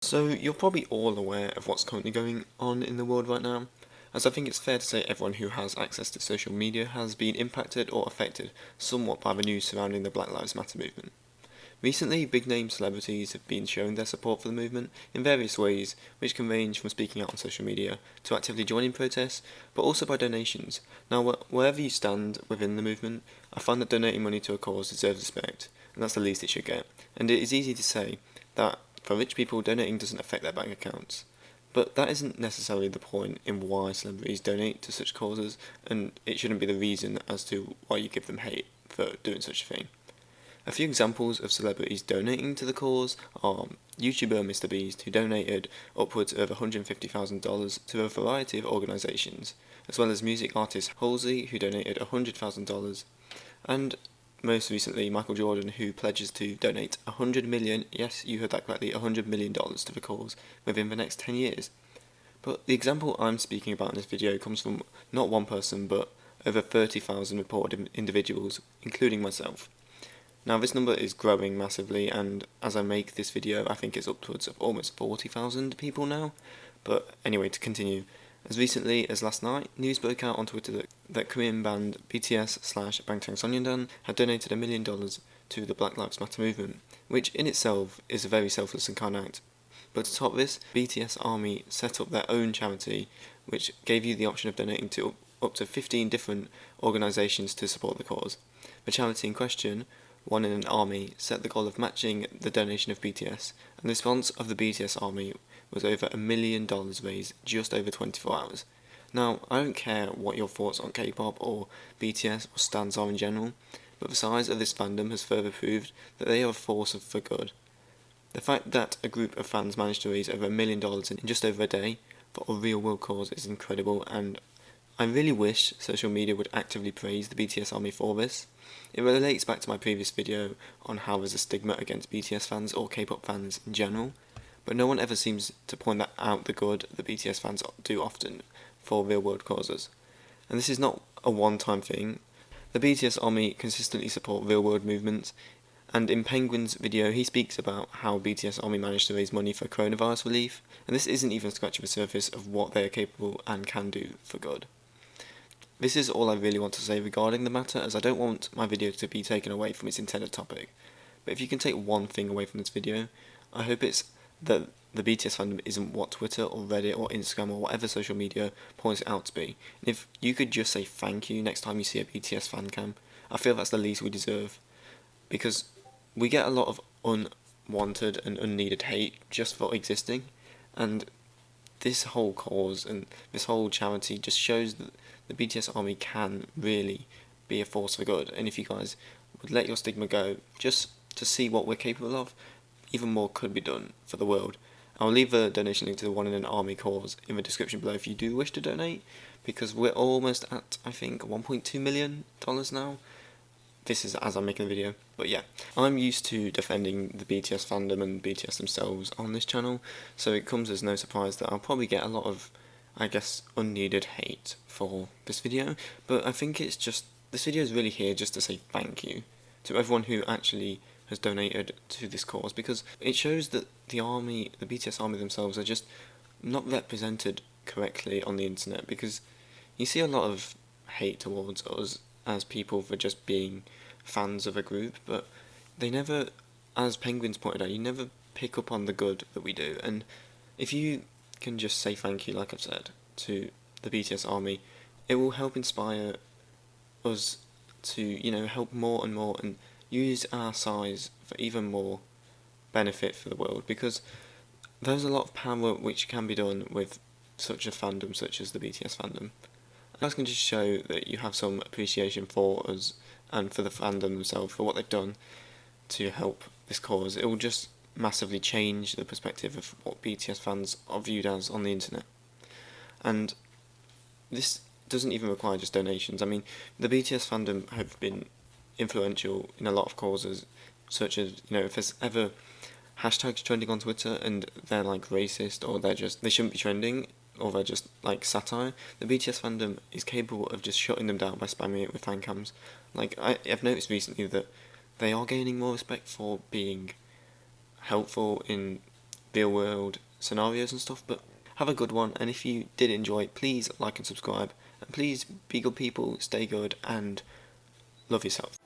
So you're probably all aware of what's currently going on in the world right now, as I think it's fair to say everyone who has access to social media has been impacted or affected somewhat by the news surrounding the Black Lives Matter movement. Recently, big-name celebrities have been showing their support for the movement in various ways, which can range from speaking out on social media to actively joining protests, but also by donations. Now, wherever you stand within the movement, I find that donating money to a cause deserves respect, and that's the least it should get. And it is easy to say that for rich people, donating doesn't affect their bank accounts. But that isn't necessarily the point in why celebrities donate to such causes, and it shouldn't be the reason as to why you give them hate for doing such a thing. A few examples of celebrities donating to the cause are YouTuber MrBeast, who donated upwards of $150,000 to a variety of organisations, as well as music artist Halsey, who donated $100,000, and most recently Michael Jordan, who pledges to donate $100 million, yes, you heard that correctly, $100 million to the cause within the next 10 years. But the example I'm speaking about in this video comes from not one person, but over 30,000 reported individuals, including myself. Now this number is growing massively, and as I make this video I think it's upwards of almost 40,000 people now. But anyway, to continue, as recently as last night, news broke out on Twitter that Korean band BTS / Bangtan Sonyeondan had donated $1 million to the Black Lives Matter movement, which in itself is a very selfless and kind act. But to top this, BTS Army set up their own charity, which gave you the option of donating to up to 15 different organisations to support the cause. The charity in question, One in an Army, set the goal of matching the donation of BTS, and the response of the BTS Army was over $1 million raised just over 24 hours. Now, I don't care what your thoughts on K-pop or BTS or stans are in general, but the size of this fandom has further proved that they are a force for good. The fact that a group of fans managed to raise over $1 million in just over a day for a real world cause is incredible, and I really wish social media would actively praise the BTS Army for this. It relates back to my previous video on how there's a stigma against BTS fans or K-pop fans in general, but no one ever seems to point out the good that BTS fans do often for real world causes. And this is not a one-time thing. The BTS Army consistently support real world movements, and in Penguin's video he speaks about how BTS Army managed to raise money for coronavirus relief, and this isn't even scratching the surface of what they are capable and can do for good. This is all I really want to say regarding the matter, as I don't want my video to be taken away from its intended topic. But if you can take one thing away from this video, I hope it's that the BTS fandom isn't what Twitter or Reddit or Instagram or whatever social media points it out to be. And if you could just say thank you next time you see a BTS fan cam, I feel that's the least we deserve. Because we get a lot of unwanted and unneeded hate just for existing, and this whole cause and this whole charity just shows that the BTS Army can really be a force for good, and if you guys would let your stigma go just to see what we're capable of, even more could be done for the world. I'll leave the donation link to the One in an Army cause in the description below if you do wish to donate, because we're almost at, I think, $1.2 million now. This is as I'm making the video, but yeah, I'm used to defending the BTS fandom and BTS themselves on this channel, so it comes as no surprise that I'll probably get a lot of, I guess, unneeded hate for this video, but I think it's just, this video is really here just to say thank you to everyone who actually has donated to this cause, because it shows that the army, the BTS Army themselves, are just not represented correctly on the internet, because you see a lot of hate towards us as people for just being fans of a group, but they never, as Penguins pointed out, you never pick up on the good that we do. And if you can just say thank you, like I've said, to the BTS Army, it will help inspire us to, help more and more and use our size for even more benefit for the world, because there's a lot of power which can be done with such a fandom such as the BTS fandom. That can just show that you have some appreciation for us and for the fandom themselves, for what they've done to help this cause. It will just massively change the perspective of what BTS fans are viewed as on the internet. And this doesn't even require just donations. I mean, the BTS fandom have been influential in a lot of causes, such as, if there's ever hashtags trending on Twitter and they're like racist, or they shouldn't be trending, or they're just like satire, the BTS fandom is capable of just shutting them down by spamming it with fan cams. Like, I've noticed recently that they are gaining more respect for being helpful in real world scenarios and stuff. But have a good one, and if you did enjoy, please like and subscribe, and please be good people, stay good, and love yourself.